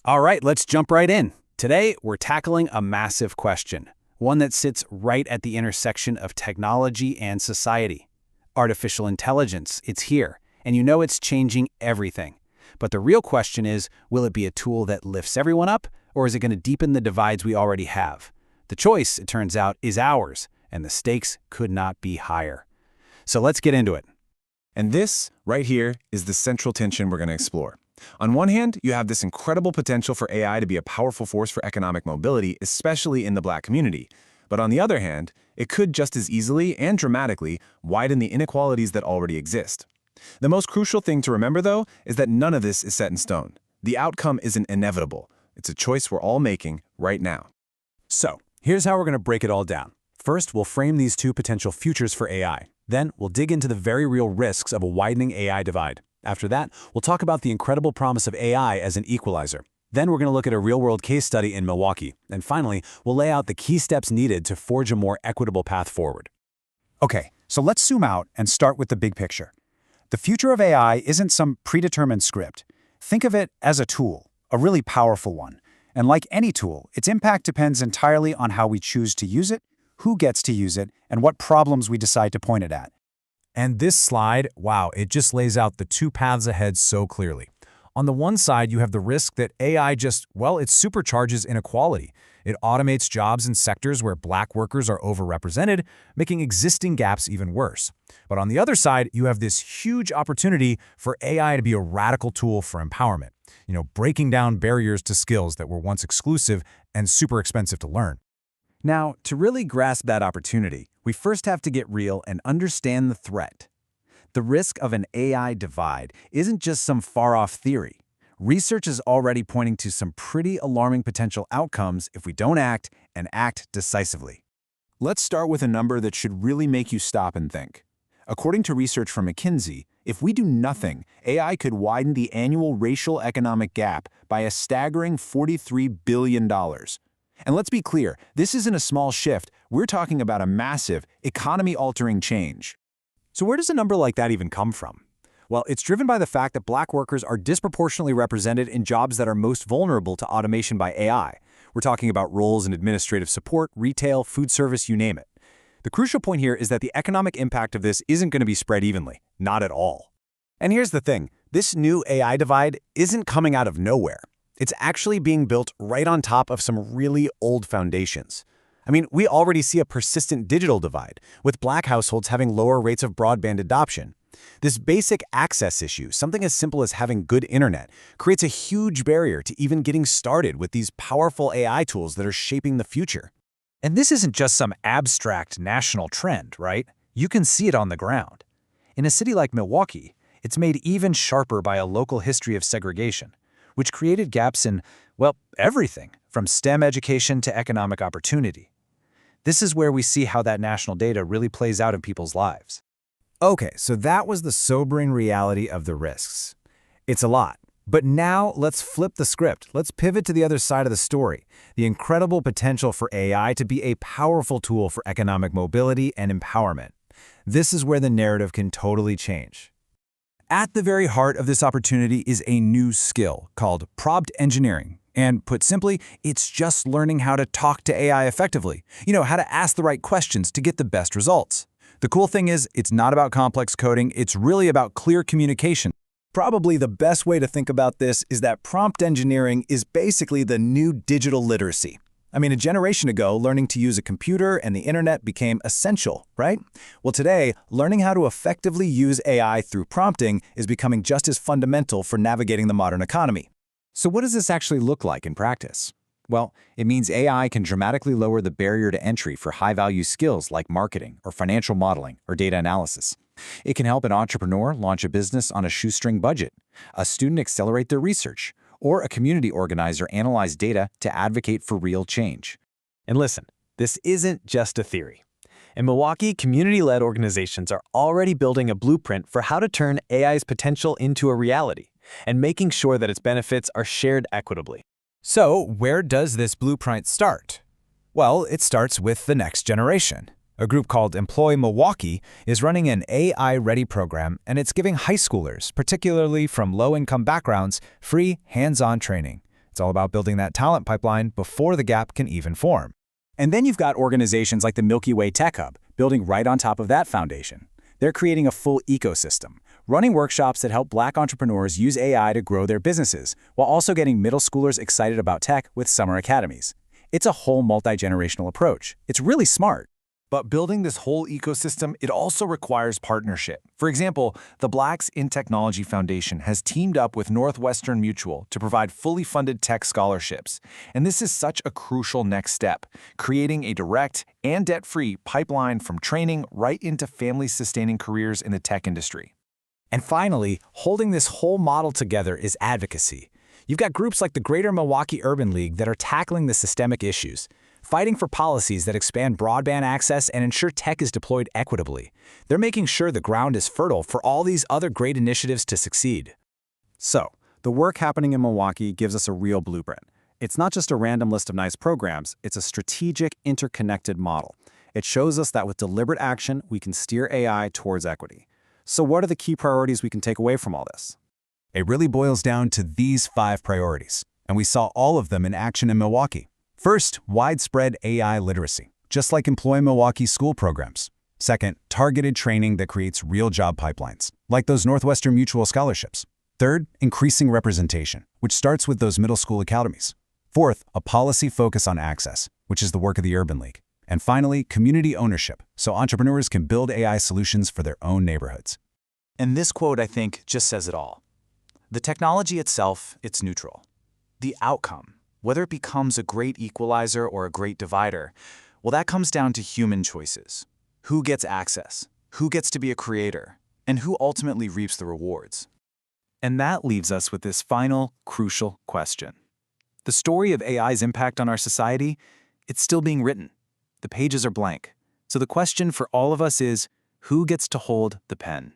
All right, let's jump right in. Today, we're tackling a massive question, one that sits right at the intersection of technology and society. Artificial intelligence, it's here, and you know it's changing everything. But the real question is, will it be a tool that lifts everyone up, or is it going to deepen the divides we already have? The choice, it turns out, is ours, and the stakes could not be higher. So let's get into it. And this, right here, is the central tension we're going to explore. On one hand, you have this incredible potential for AI to be a powerful force for economic mobility, especially in the Black community. But on the other hand, it could just as easily and dramatically widen the inequalities that already exist. The most crucial thing to remember, though, is that none of this is set in stone. The outcome isn't inevitable. It's a choice we're all making right now. So, here's how we're going to break it all down. First, we'll frame these two potential futures for AI. Then, we'll dig into the very real risks of a widening AI divide. After that, we'll talk about the incredible promise of AI as an equalizer. Then we're going to look at a real-world case study in Milwaukee. And finally, we'll lay out the key steps needed to forge a more equitable path forward. Okay, so let's zoom out and start with the big picture. The future of AI isn't some predetermined script. Think of it as a tool, a really powerful one. And like any tool, its impact depends entirely on how we choose to use it, who gets to use it, and what problems we decide to point it at. And this slide, wow, it just lays out the two paths ahead so clearly. On the one side, you have the risk that AI it supercharges inequality. It automates jobs in sectors where Black workers are overrepresented, making existing gaps even worse. But on the other side, you have this huge opportunity for AI to be a radical tool for empowerment, breaking down barriers to skills that were once exclusive and super expensive to learn. Now, to really grasp that opportunity, we first have to get real and understand the threat. The risk of an AI divide isn't just some far-off theory. Research is already pointing to some pretty alarming potential outcomes if we don't act and act decisively. Let's start with a number that should really make you stop and think. According to research from McKinsey, if we do nothing, AI could widen the annual racial economic gap by a staggering $43 billion. And let's be clear, this isn't a small shift. We're talking about a massive, economy-altering change. So where does a number like that even come from? Well, it's driven by the fact that Black workers are disproportionately represented in jobs that are most vulnerable to automation by AI. We're talking about roles in administrative support, retail, food service, you name it. The crucial point here is that the economic impact of this isn't going to be spread evenly. Not at all. And here's the thing. This new AI divide isn't coming out of nowhere. It's actually being built right on top of some really old foundations. We already see a persistent digital divide, with Black households having lower rates of broadband adoption. This basic access issue, something as simple as having good internet, creates a huge barrier to even getting started with these powerful AI tools that are shaping the future. And this isn't just some abstract national trend, right? You can see it on the ground. In a city like Milwaukee, it's made even sharper by a local history of segregation, which created gaps in, everything, from STEM education to economic opportunity. This is where we see how that national data really plays out in people's lives. Okay, so that was the sobering reality of the risks. It's a lot. But now let's flip the script. Let's pivot to the other side of the story, the incredible potential for AI to be a powerful tool for economic mobility and empowerment. This is where the narrative can totally change. At the very heart of this opportunity is a new skill called prompt engineering. And put simply, it's just learning how to talk to AI effectively. How to ask the right questions to get the best results. The cool thing is, it's not about complex coding, it's really about clear communication. Probably the best way to think about this is that prompt engineering is basically the new digital literacy. A generation ago, learning to use a computer and the internet became essential, right? Well, today, learning how to effectively use AI through prompting is becoming just as fundamental for navigating the modern economy. So what does this actually look like in practice? Well, it means AI can dramatically lower the barrier to entry for high-value skills like marketing or financial modeling or data analysis. It can help an entrepreneur launch a business on a shoestring budget, a student accelerate their research, or a community organizer analyze data to advocate for real change. And listen, this isn't just a theory. In Milwaukee, community-led organizations are already building a blueprint for how to turn AI's potential into a reality, and making sure that its benefits are shared equitably. So, where does this blueprint start? Well, it starts with the next generation. A group called Employ Milwaukee is running an AI-ready program, and it's giving high schoolers, particularly from low-income backgrounds, free hands-on training. It's all about building that talent pipeline before the gap can even form. And then you've got organizations like the Milky Way Tech Hub, building right on top of that foundation. They're creating a full ecosystem, running workshops that help Black entrepreneurs use AI to grow their businesses, while also getting middle schoolers excited about tech with summer academies. It's a whole multi-generational approach. It's really smart. But building this whole ecosystem, it also requires partnership. For example, the Blacks in Technology Foundation has teamed up with Northwestern Mutual to provide fully funded tech scholarships. And this is such a crucial next step, creating a direct and debt-free pipeline from training right into family-sustaining careers in the tech industry. And finally, holding this whole model together is advocacy. You've got groups like the Greater Milwaukee Urban League that are tackling the systemic issues, fighting for policies that expand broadband access and ensure tech is deployed equitably. They're making sure the ground is fertile for all these other great initiatives to succeed. So, the work happening in Milwaukee gives us a real blueprint. It's not just a random list of nice programs, it's a strategic, interconnected model. It shows us that with deliberate action, we can steer AI towards equity. So what are the key priorities we can take away from all this? It really boils down to these 5 priorities, and we saw all of them in action in Milwaukee. First, widespread AI literacy, just like Employ Milwaukee school programs. Second, targeted training that creates real job pipelines, like those Northwestern Mutual scholarships. Third, increasing representation, which starts with those middle school academies. Fourth, a policy focus on access, which is the work of the Urban League. And finally, community ownership, so entrepreneurs can build AI solutions for their own neighborhoods. And this quote, I think, just says it all. The technology itself, it's neutral. The outcome, whether it becomes a great equalizer or a great divider, well, that comes down to human choices. Who gets access? Who gets to be a creator? And who ultimately reaps the rewards? And that leaves us with this final, crucial question. The story of AI's impact on our society, it's still being written. The pages are blank. So the question for all of us is, who gets to hold the pen?